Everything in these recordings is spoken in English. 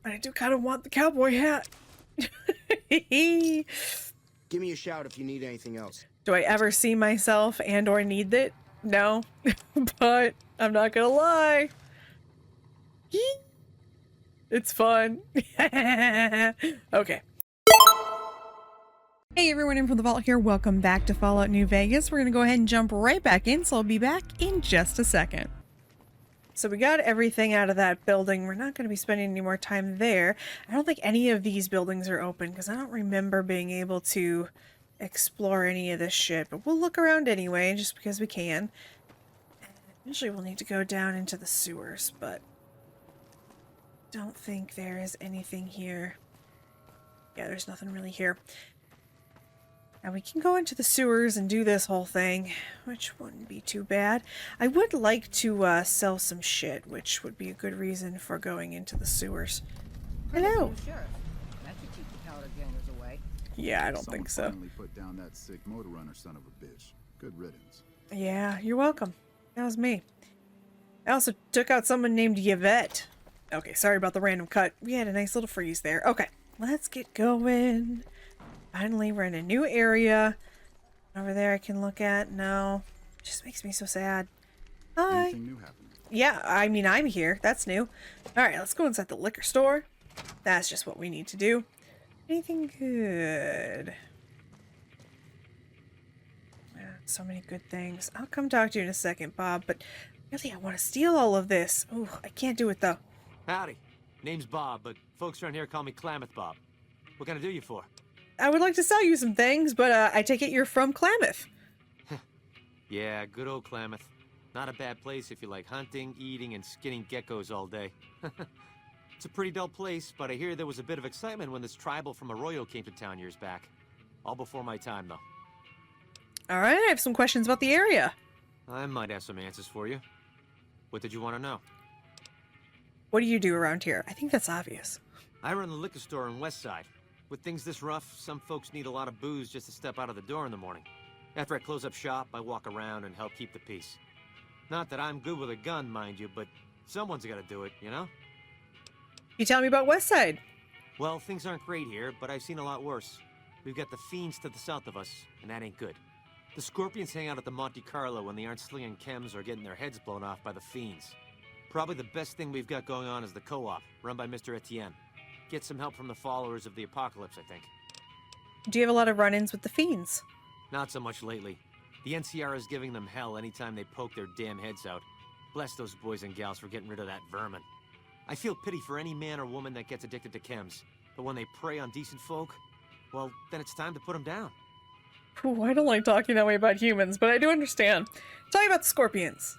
I do kind of want the cowboy hat. Give me a shout if you need anything else. Do I ever see myself and or need it? No. But I'm not gonna lie. It's fun. Okay. Hey everyone, in from the vault here. Welcome back to Fallout New Vegas. We're gonna go ahead and jump right back in, so I'll be back in just a second. So we got everything out of that building. We're not going to be spending any more time there. I don't think any of these buildings are open because I don't remember being able to explore any of this shit. But we'll look around anyway, just because we can. Usually we'll need to go down into the sewers, but don't think there is anything here. Yeah, there's nothing really here. Now we can go into the sewers and do this whole thing, which wouldn't be too bad. I would like to sell some shit, which would be a good reason for going into the sewers. Hello. Sheriff, that should keep the powder gangers away. Yeah, I don't think so. Finally put down that sick motor runner son of a bitch. Good riddance. Yeah, you're welcome. That was me. I also took out someone named Yvette. Okay, sorry about the random cut. We had a nice little freeze there. Okay, let's get going. Finally, we're in a new area. Over there I can look at. No. It just makes me so sad. Hi. Anything new happening? Yeah, I mean, I'm here. That's new. Alright, let's go inside the liquor store. That's just what we need to do. Anything good? Yeah, so many good things. I'll come talk to you in a second, Bob, but really, I want to steal all of this. Ooh, I can't do it, though. Howdy. Name's Bob, but folks around here call me Klamath Bob. What can I do you for? I would like to sell you some things, but I take it you're from Klamath. Yeah, good old Klamath. Not a bad place if you like hunting, eating, and skinning geckos all day. It's a pretty dull place, but I hear there was a bit of excitement when this tribal from Arroyo came to town years back. All before my time, though. Alright, I have some questions about the area. I might have some answers for you. What did you want to know? What do you do around here? I think that's obvious. I run the liquor store on West Side. With things this rough, some folks need a lot of booze just to step out of the door in the morning. After I close up shop, I walk around and help keep the peace. Not that I'm good with a gun, mind you, but someone's gotta do it, you know? You tell me about West Side. Well, things aren't great here, but I've seen a lot worse. We've got the fiends to the south of us, and that ain't good. The scorpions hang out at the Monte Carlo when they aren't slinging chems or getting their heads blown off by the fiends. Probably the best thing we've got going on is the co-op, run by Mr. Etienne. Get some help from the followers of the apocalypse, I think. Do you have a lot of run-ins with the fiends? Not so much lately. The NCR is giving them hell anytime they poke their damn heads out. Bless those boys and gals for getting rid of that vermin. I feel pity for any man or woman that gets addicted to chems, but when they prey on decent folk, well, then it's time to put them down. Ooh, I don't like talking that way about humans, but I do understand. Tell me about the scorpions.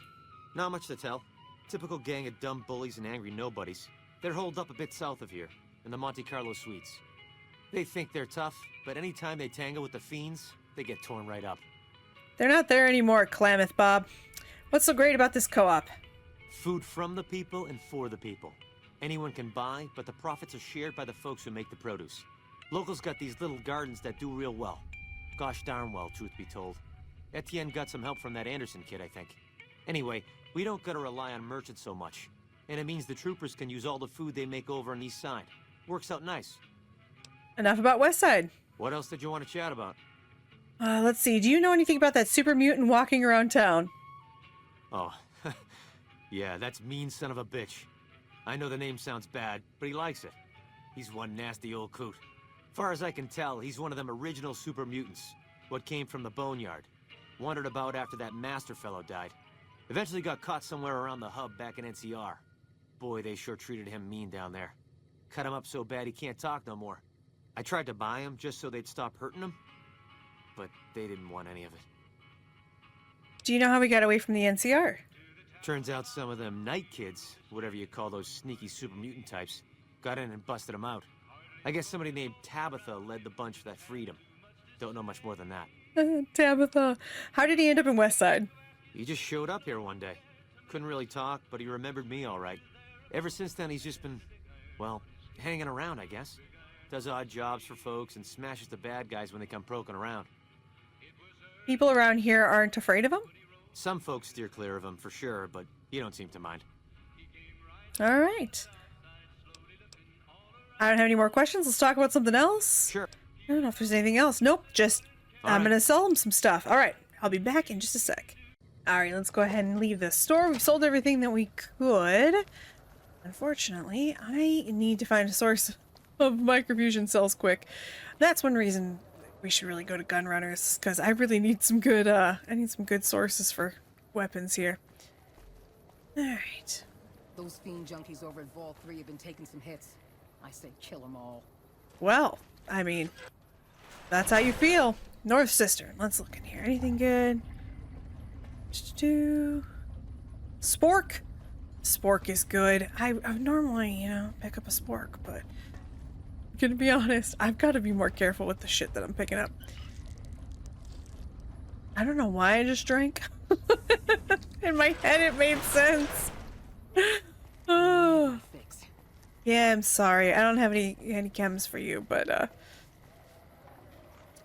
Not much to tell. Typical gang of dumb bullies and angry nobodies. They're holed up a bit south of here, in the Monte Carlo suites. They think they're tough, but anytime they tangle with the fiends, they get torn right up. They're not there anymore, Klamath Bob. What's so great about this co-op? Food from the people and for the people. Anyone can buy, but the profits are shared by the folks who make the produce. Locals got these little gardens that do real well. Gosh darn well, truth be told. Etienne got some help from that Anderson kid, I think. Anyway, we don't gotta rely on merchants so much. And it means the troopers can use all the food they make over on the east side. Works out nice. Enough about West Side. What else did you want to chat about? Let's see. Do you know anything about that super mutant walking around town? Oh, yeah, that's mean son of a bitch. I know the name sounds bad, but he likes it. He's one nasty old coot. Far as I can tell, he's one of them original super mutants. What came from the boneyard. Wandered about after that master fellow died. Eventually got caught somewhere around the hub back in NCR. Boy, they sure treated him mean down there. Cut him up so bad he can't talk no more. I tried to buy him just so they'd stop hurting him, but they didn't want any of it. Do you know how we got away from the NCR? Turns out some of them night kids, whatever you call those sneaky super mutant types, got in and busted him out. I guess somebody named Tabitha led the bunch that freed him. Don't know much more than that. Tabitha. How did he end up in West Side? He just showed up here one day. Couldn't really talk, but he remembered me all right. Ever since then, he's just been, well, hanging around, I guess. Does odd jobs for folks and smashes the bad guys when they come poking around. People around here aren't afraid of him? Some folks steer clear of him, for sure, but he don't seem to mind. All right. I don't have any more questions. Let's talk about something else. Sure. I don't know if there's anything else. Nope, just I'm Alright. gonna sell him some stuff. Alright, I'll be back in just a sec. Alright, let's go ahead and leave this store. We've sold everything that we could. Unfortunately, I need to find a source of microfusion cells quick. That's one reason we should really go to gun runners, because I really need some good I need some good sources for weapons here. Alright. Those fiend junkies over at Vault 3 have been taking some hits. I say kill them all. Well, I mean, that's how you feel. North Cistern. Let's look in here. Anything good? Spork? Spork is good. I normally, you know, pick up a spork, but I'm gonna be honest, I've got to be more careful with the shit that I'm picking up. I don't know why I just drank. In my head it made sense. Oh. Fix. Yeah, I'm sorry. I don't have any chems for you, but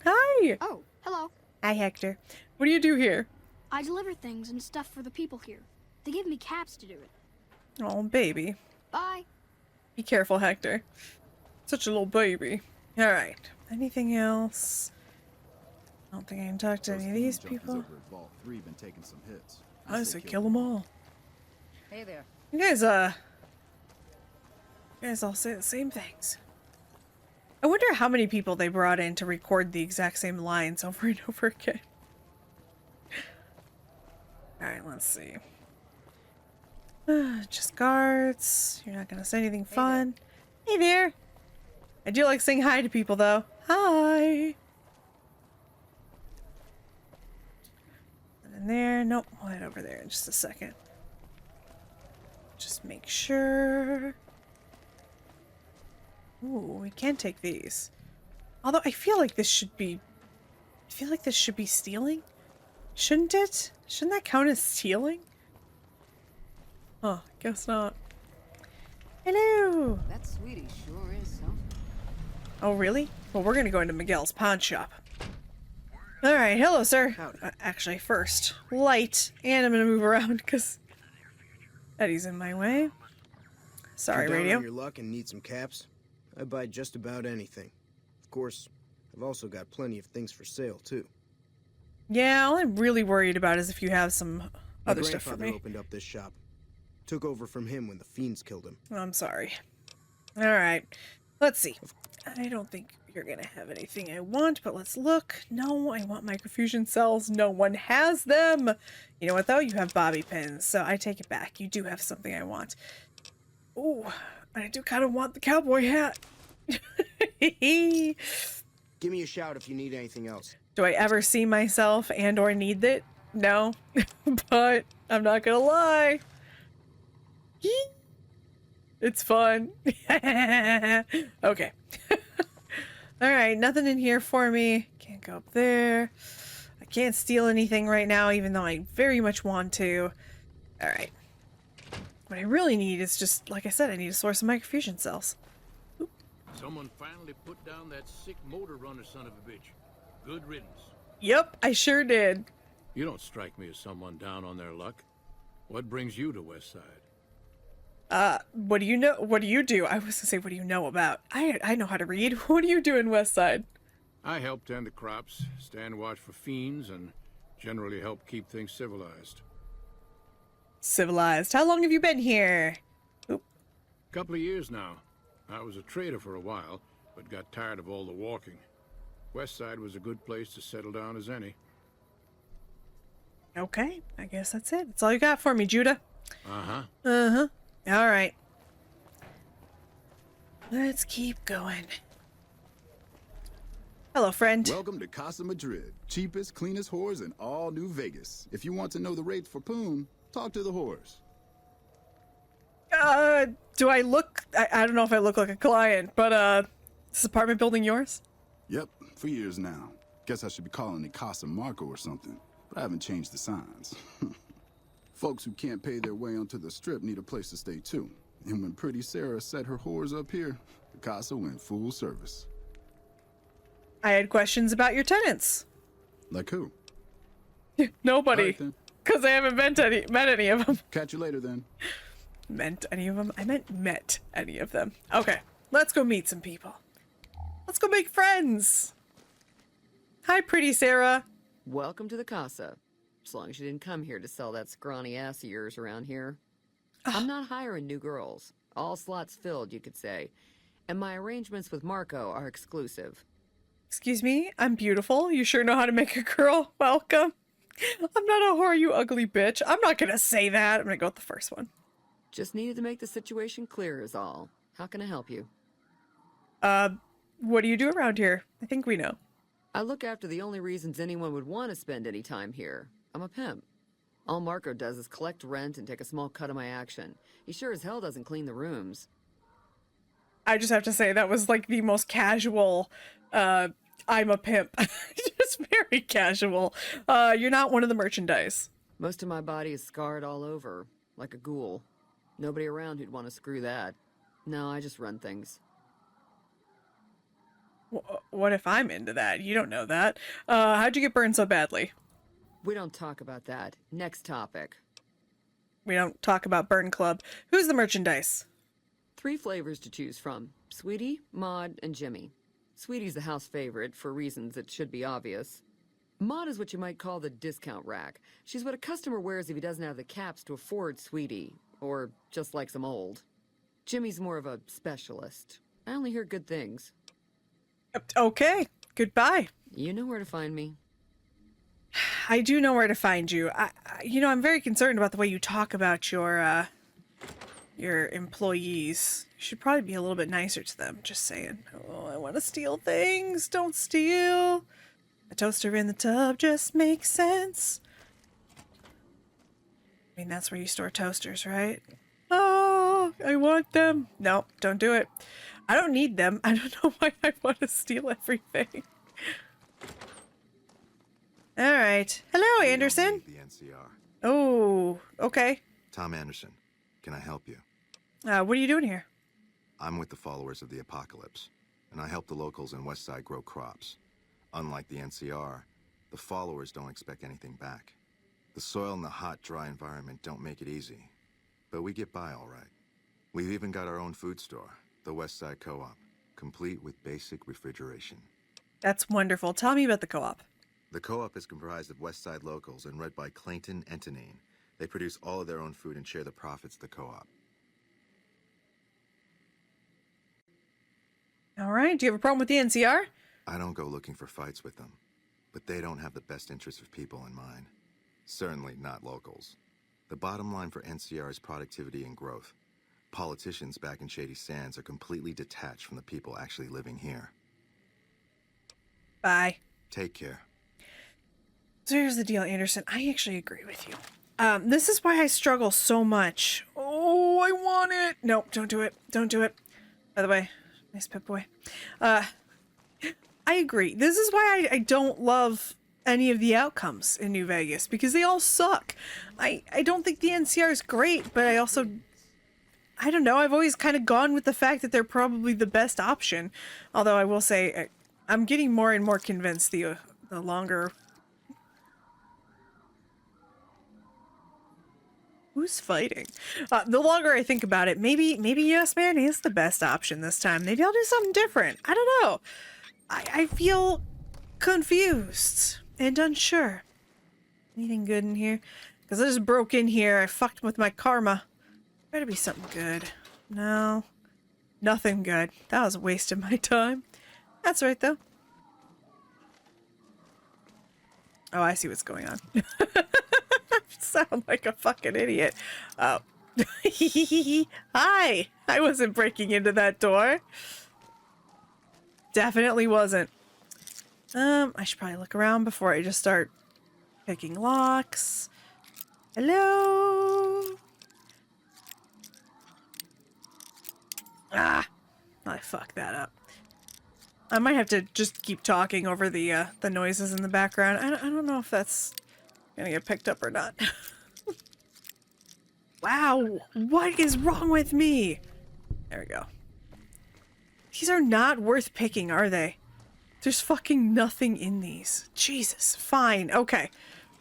Hi! Oh, hello. Hi, Hector. What do you do here? I deliver things and stuff for the people here. They give me caps to do it. Oh, baby. Bye. Be careful, Hector. Such a little baby. Alright. Anything else? I don't think I can talk to any of these people. Over at Vault 3 been taking some hits. I say kill them all. Hey there. You guys all say the same things. I wonder how many people they brought in to record the exact same lines over and over again. Alright, let's see. Just guards. You're not gonna say anything fun. Hey there! I do like saying hi to people, though. Hi! And in there. Nope, we'll head over there in just a second. Just make sure. Ooh, we can take these. Although I feel like this should be... I feel like this should be stealing. Shouldn't it? Shouldn't that count as stealing? Huh, guess not. Hello! That sweetie sure is something. Oh, really? Well, we're gonna go into Miguel's pawn shop. Alright, hello, sir. Actually, first, light. And I'm gonna move around, because Eddie's in my way. Sorry, Come down radio. on your luck and need some caps? I buy just about anything. Of course, I've also got plenty of things for sale, too. Yeah, all I'm really worried about is if you have some My other stuff for grandfather me. opened up this shop. Took over from him when the fiends killed him. I'm sorry. Alright, let's see. I don't think you're gonna have anything I want, but let's look. No, I want microfusion cells. No one has them. You know what, though? You have bobby pins, so I take it back. You do have something I want. Ooh, I do kind of want the cowboy hat. Give me a shout if you need anything else. Do I ever see myself and or need it? No, but I'm not gonna lie. It's fun. Okay. Alright, nothing in here for me. Can't go up there. I can't steal anything right now, even though I very much want to. Alright. What I really need is just, like I said, I need a source of microfusion cells. Someone finally put down that sick motor runner son of a bitch. Good riddance. Yep, I sure did. You don't strike me as someone down on their luck. What brings you to Westside? What do you know? What do you do? I was gonna say, what do you know about? I know how to read. What do you do in Westside? I help tend the crops, stand watch for fiends, and generally help keep things civilized. Civilized. How long have you been here? Oop. Couple of years now. I was a trader for a while, but got tired of all the walking. Westside was a good place to settle down as any. Okay, I guess that's it. That's all you got for me, Judah. Uh-huh. Uh-huh. All right. Let's keep going. Hello, friend. Welcome to Casa Madrid. Cheapest, cleanest whores in all New Vegas. If you want to know the rates for Poon, talk to the whores. Do I look... I don't know if I look like a client, but, is this apartment building yours? Yep, for years now. Guess I should be calling it Casa Marco or something, but I haven't changed the signs. Folks who can't pay their way onto the strip need a place to stay too. And when Pretty Sarah set her whores up here, the Casa went full service. I had questions about your tenants. Like who? Nobody. Alright then. Because I haven't met any of them. Catch you later then. Meant any of them? I meant met any of them. Okay. Let's go meet some people. Let's go make friends. Hi, pretty Sarah. Welcome to the casa. As long as you didn't come here to sell that scrawny ass of yours around here. I'm not hiring new girls. All slots filled, you could say. And my arrangements with Marco are exclusive. Excuse me? I'm beautiful. You sure know how to make a girl welcome. I'm not a whore, you ugly bitch. I'm not gonna say that. I'm gonna go with the first one. Just needed to make the situation clear is all. How can I help you? What do you do around here? I think we know. I look after the only reasons anyone would want to spend any time here. I'm a pimp. All Marco does is collect rent and take a small cut of my action. He sure as hell doesn't clean the rooms. I just have to say that was like the most casual, I'm a pimp. Just very casual. You're not one of the merchandise. Most of my body is scarred all over, like a ghoul. Nobody around who'd want to screw that. No, I just run things. What if I'm into that? You don't know that. How'd you get burned so badly? We don't talk about that. Next topic. We don't talk about Burn Club. Who's the merchandise? 3 flavors to choose from. Sweetie, Maud, and Jimmy. Sweetie's the house favorite, for reasons that should be obvious. Maud is what you might call the discount rack. She's what a customer wears if he doesn't have the caps to afford Sweetie, or just likes them old. Jimmy's more of a specialist. I only hear good things. Okay, goodbye. You know where to find me. I do know where to find you. I'm very concerned about the way you talk about your employees. You should probably be a little bit nicer to them. Just saying. Oh, I want to steal things. Don't steal. A toaster in the tub just makes sense. I mean, that's where you store toasters, right? Oh, I want them. No, don't do it. I don't need them. I don't know why I want to steal everything. All right. Hello, Anderson. The NCR. Oh, okay. Tom Anderson. Can I help you? What are you doing here? I'm with the followers of the apocalypse, and I help the locals in Westside grow crops. Unlike the NCR, the followers don't expect anything back. The soil and the hot, dry environment don't make it easy, but we get by all right. We've even got our own food store, the Westside Co-op, complete with basic refrigeration. That's wonderful. Tell me about the co-op. The co-op is comprised of Westside locals and led by Clayton Antonine. They produce all of their own food and share the profits of the co-op. All right. Do you have a problem with the NCR? I don't go looking for fights with them, but they don't have the best interests of people in mind. Certainly not locals. The bottom line for NCR is productivity and growth. Politicians back in Shady Sands are completely detached from the people actually living here. Bye. Take care. So here's the deal, Anderson. I actually agree with you. This is why I struggle so much. Oh, I want it. No, don't do it. Don't do it. By the way, nice Pip-Boy. I agree. This is why I don't love any of the outcomes in New Vegas, because they all suck. I don't think the NCR is great, but I don't know. I've always kind of gone with the fact that they're probably the best option. Although I will say, I'm getting more and more convinced the longer... Who's fighting? The longer I think about it, maybe Yes Man is the best option this time. Maybe I'll do something different. I don't know. I feel confused and unsure. Anything good in here? Because I just broke in here. I fucked with my karma. Better be something good. No. Nothing good. That was a waste of my time. That's right, though. Oh, I see what's going on. Sound like a fucking idiot. Oh. Hi! I wasn't breaking into that door. Definitely wasn't. I should probably look around before I just start picking locks. Hello? Ah! I fucked that up. I might have to just keep talking over the noises in the background. I don't know if that's gonna get picked up or not. Wow, what is wrong with me? There we go. These are not worth picking, are they? There's fucking nothing in these. Jesus, fine, okay.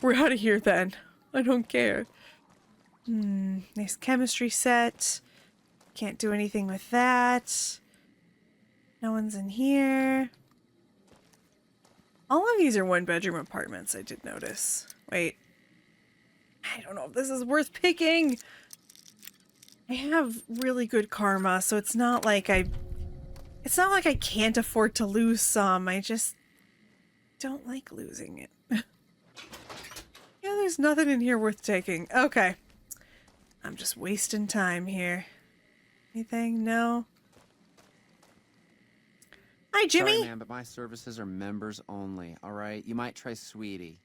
We're out of here then. I don't care. Nice chemistry set. Can't do anything with that. No one's in here. All of these are one-bedroom apartments, I did notice. Wait. I don't know if this is worth picking. I have really good karma, so it's not like I can't afford to lose some. I just don't like losing it. Yeah, there's nothing in here worth taking. Okay. I'm just wasting time here. Anything? No? Hi, Jimmy! Sorry, man, but my services are members only, alright? You might try Sweetie.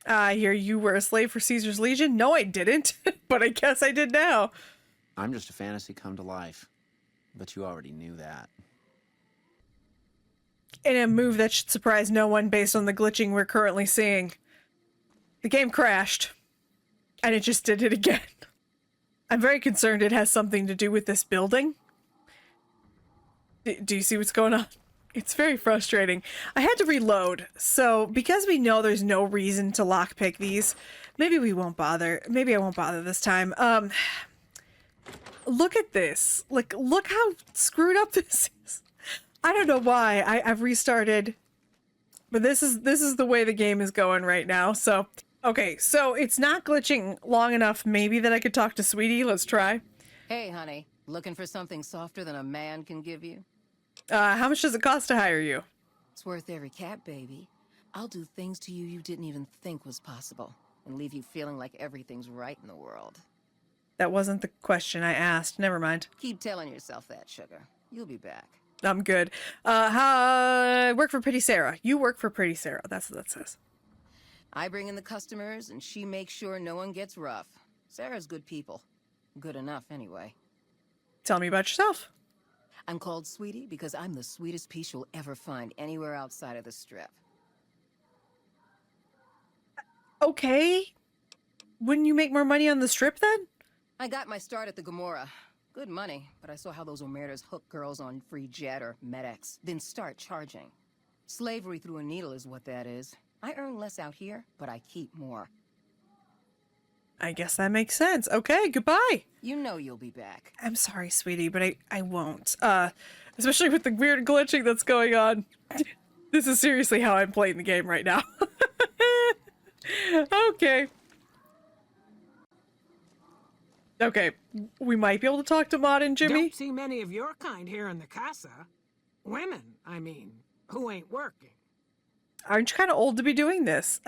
I hear you were a slave for Caesar's Legion? No, I didn't. But I guess I did now. I'm just a fantasy come to life. But you already knew that. In a move that should surprise no one based on the glitching we're currently seeing. The game crashed. And it just did it again. I'm very concerned it has something to do with this building. Do you see what's going on? It's very frustrating. I had to reload, so because we know there's no reason to lockpick these, maybe we won't bother. Maybe I won't bother this time. Look at this. Like, look how screwed up this is. I don't know why. I've restarted, but this is the way the game is going right now. So, okay, so it's not glitching long enough. Maybe that I could talk to Sweetie. Let's try. Hey, honey. Looking for something softer than a man can give you? How much does it cost to hire you? It's worth every cat, baby. I'll do things to you you didn't even think was possible, and leave you feeling like everything's right in the world. That wasn't the question I asked. Never mind. Keep telling yourself that, sugar. You'll be back. I'm good. I work for Pretty Sarah. You work for Pretty Sarah. That's what that says. I bring in the customers, and she makes sure no one gets rough. Sarah's good people. Good enough, anyway. Tell me about yourself. I'm called Sweetie because I'm the sweetest piece you'll ever find anywhere outside of the Strip. Okay. Wouldn't you make more money on the Strip then? I got my start at the Gomorrah. Good money, but I saw how those Omertas hook girls on free jet or MedX, then start charging. Slavery through a needle is what that is. I earn less out here, but I keep more. I guess that makes sense. Okay, goodbye. You know you'll be back. I'm sorry, sweetie, but I won't. Especially with the weird glitching that's going on. This is seriously how I'm playing the game right now. Okay. Okay, we might be able to talk to Maud and Jimmy. Don't see many of your kind here in the casa. Women, I mean, who ain't working. Aren't you kind of old to be doing this?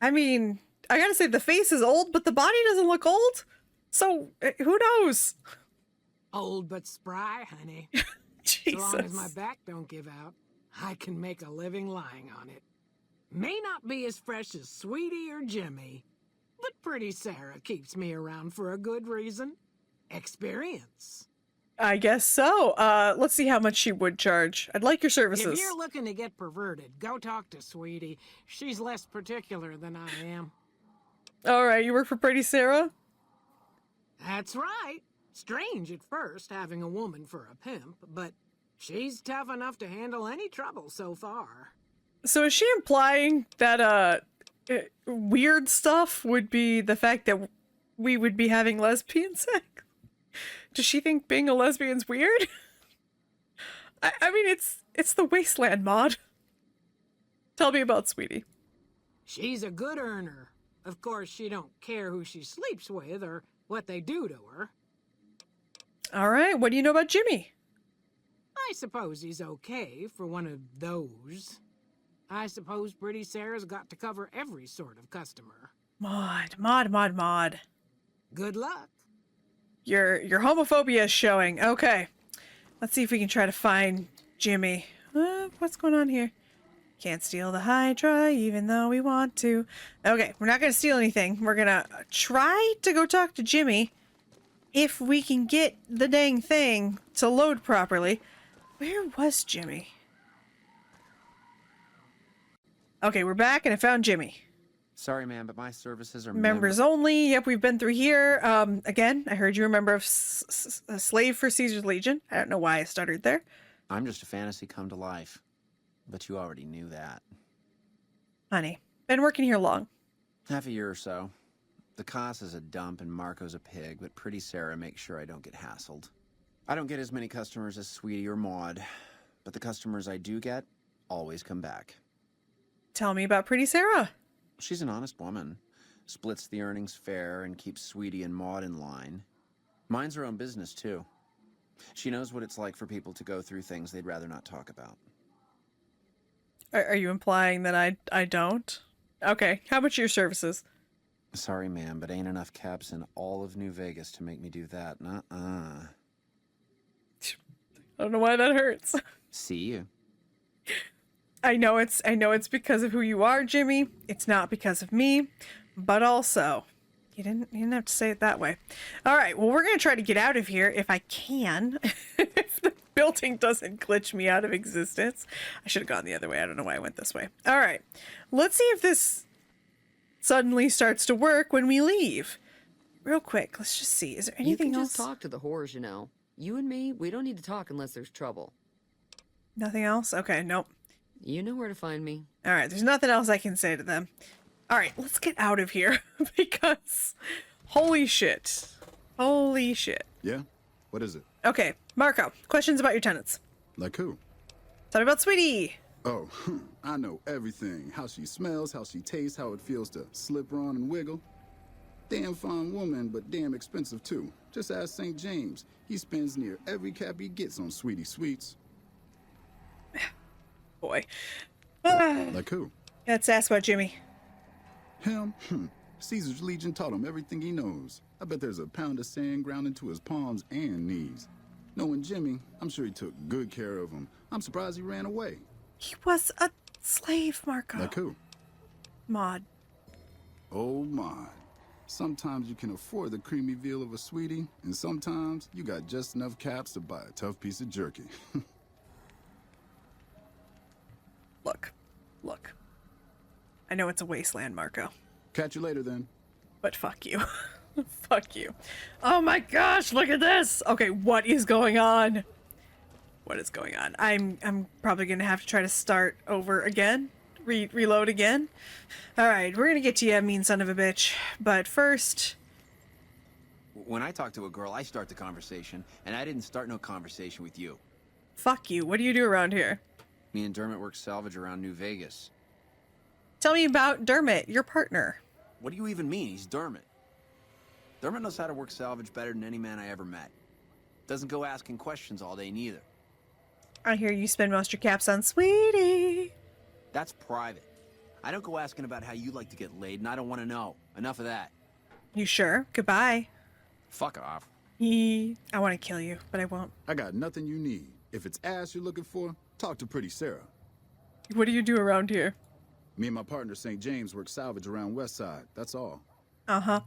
I mean, I gotta say, the face is old, but the body doesn't look old. So, who knows? Old but spry, honey. Jesus. As long as my back don't give out, I can make a living lying on it. May not be as fresh as Sweetie or Jimmy, but Pretty Sarah keeps me around for a good reason. Experience. I guess so. Let's see how much she would charge. I'd like your services. If you're looking to get perverted, go talk to Sweetie. She's less particular than I am. All right, you work for Pretty Sarah? That's right. Strange at first, having a woman for a pimp, but she's tough enough to handle any trouble so far. So is she implying that, weird stuff would be the fact that we would be having lesbian sex? Does she think being a lesbian's weird? I mean, it's the Wasteland mod. Tell me about Sweetie. She's a good earner. Of course, she don't care who she sleeps with or what they do to her. All right, what do you know about Jimmy? I suppose he's okay for one of those. I suppose Pretty Sarah's got to cover every sort of customer. Mod. Good luck. Your homophobia is showing. Okay. Let's see if we can try to find Jimmy. What's going on here? Can't steal the Hydra, even though we want to. Okay, we're not going to steal anything. We're going to try to go talk to Jimmy if we can get the dang thing to load properly. Where was Jimmy? Okay, we're back and I found Jimmy. Sorry, man, but my services are Members only. Yep, we've been through here. Again, I heard you were a member of a slave for Caesar's Legion. I don't know why I stuttered there. I'm just a fantasy come to life. But you already knew that. Honey, been working here long. Half a year or so. The Casa's a dump and Marco's a pig, but Pretty Sarah makes sure I don't get hassled. I don't get as many customers as Sweetie or Maud, but the customers I do get always come back. Tell me about Pretty Sarah. She's an honest woman, splits the earnings fair and keeps Sweetie and Maud in line. Minds her own business, too. She knows what it's like for people to go through things they'd rather not talk about. Are you implying that I don't? Okay, how about your services? Sorry, ma'am, but ain't enough caps in all of New Vegas to make me do that. Nuh-uh. I don't know why that hurts. See you. I know it's because of who you are, Jimmy. It's not because of me, but also you didn't have to say it that way. All right, well, we're gonna try to get out of here if I can. If the building doesn't glitch me out of existence. I should have gone the other way. I don't know why I went this way. All right, let's see if this suddenly starts to work when we leave. Real quick, let's just see. Is there anything else? You can just talk to the whores, you know. You and me, we don't need to talk unless there's trouble. Nothing else? Okay, nope. You know where to find me. All right, there's nothing else I can say to them. All right, let's get out of here because holy shit. Holy shit. Yeah? What is it? Okay, Marco, questions about your tenants. Like who? Tell me about Sweetie. Oh, I know everything. How she smells, how she tastes, how it feels to slip her on and wiggle. Damn fine woman, but damn expensive too. Just ask St. James. He spends near every cap he gets on Sweetie Sweets. Boy. Like who? Let's ask about Jimmy. Him? Caesar's Legion taught him everything he knows. I bet there's a pound of sand ground into his palms and knees. Knowing Jimmy, I'm sure he took good care of him. I'm surprised he ran away. He was a slave, Marco. Like who? Maud. Oh my. Sometimes you can afford the creamy veal of a sweetie, and sometimes you got just enough caps to buy a tough piece of jerky. Look. I know it's a wasteland, Marco. Catch you later, then. But fuck you. Fuck you. Oh my gosh, look at this! Okay, what is going on? What is going on? I'm probably gonna have to try to start over again. Reload again. Alright, we're gonna get to you, mean son of a bitch. But first... When I talk to a girl, I start the conversation, and I didn't start no conversation with you. Fuck you. What do you do around here? Me and Dermot work salvage around New Vegas. Tell me about Dermot, your partner. What do you even mean? He's Dermot. Dermot knows how to work salvage better than any man I ever met. Doesn't go asking questions all day, neither. I hear you spend most of your caps on Sweetie. That's private. I don't go asking about how you like to get laid, and I don't want to know. Enough of that. You sure? Goodbye. Fuck off. I want to kill you, but I won't. I got nothing you need. If it's ass you're looking for, talk to Pretty Sarah. What do you do around here? Me and my partner, St. James, work salvage around West Side. That's all. Uh-huh.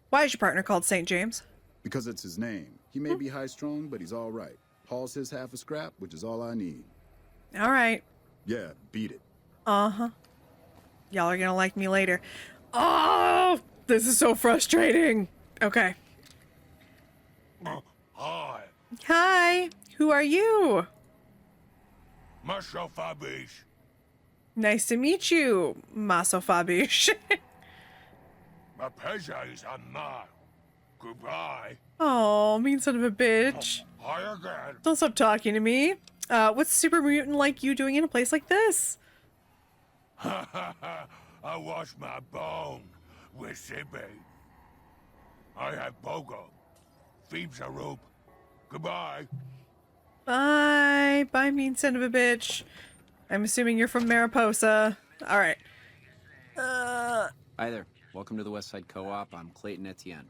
Why is your partner called St. James? Because it's his name. He may be high-strung, but he's all right. Hauls his half a scrap, which is all I need. All right. Yeah, beat it. Uh-huh. Y'all are gonna like me later. Oh, this is so frustrating. Okay. Hi. Hi. Who are you? Marshal Fabish. Nice to meet you, Maso Fabish. My pleasure is on mine. Goodbye. Oh, mean son of a bitch. Hi again. Don't stop talking to me. What's a super mutant like you doing in a place like this? I wash my bone with Sibi. I have Pogo. Phoebes a rope. Goodbye. Bye. Bye, mean son of a bitch. I'm assuming you're from Mariposa. All right. Hi there. Welcome to the Westside Co-op. I'm Clayton Etienne.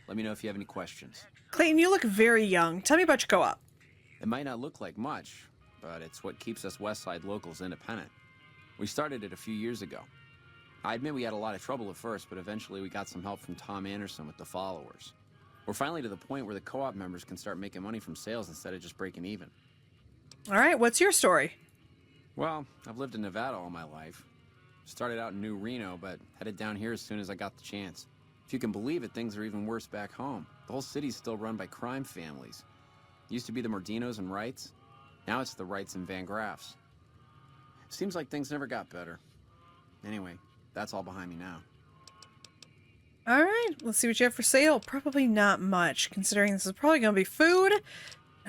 Let me know if you have any questions. Clayton, you look very young. Tell me about your co-op. It might not look like much, but it's what keeps us Westside locals independent. We started it a few years ago. I admit we had a lot of trouble at first, but eventually we got some help from Tom Anderson with the followers. We're finally to the point where the co-op members can start making money from sales instead of just breaking even. All right, what's your story? Well, I've lived in Nevada all my life. Started out in New Reno, but headed down here as soon as I got the chance. If you can believe it, things are even worse back home. The whole city's still run by crime families. Used to be the Mordinos and Wrights. Now it's the Wrights and Van Graffs. Seems like things never got better. Anyway, that's all behind me now. All right, let's see what you have for sale. Probably not much, considering this is probably going to be food.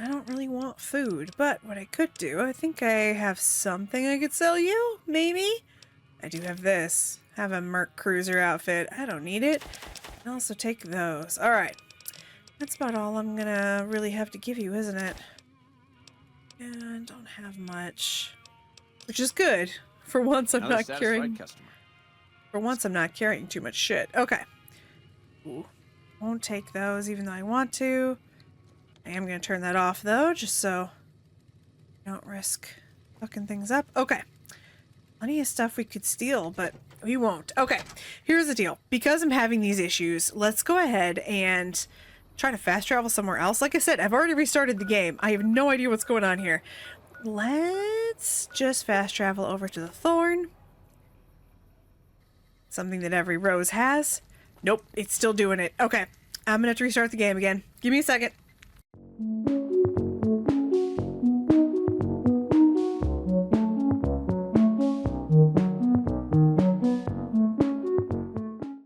I don't really want food, but what I could do, I think I have something I could sell you, maybe? I do have this. Have a Merc Cruiser outfit. I don't need it. I'll also take those. Alright. That's about all I'm gonna really have to give you, isn't it? And don't have much. Which is good. For once I'm not carrying... For once I'm not carrying too much shit. Okay. Ooh. Won't take those even though I want to. I am going to turn that off though, just so I don't risk fucking things up. Okay. Plenty of stuff we could steal, but we won't. Okay. Here's the deal. Because I'm having these issues, let's go ahead and try to fast travel somewhere else. Like I said, I've already restarted the game. I have no idea what's going on here. Let's just fast travel over to the Thorn. Something that every rose has. Nope, it's still doing it. Okay, I'm gonna have to restart the game again. Give me a second.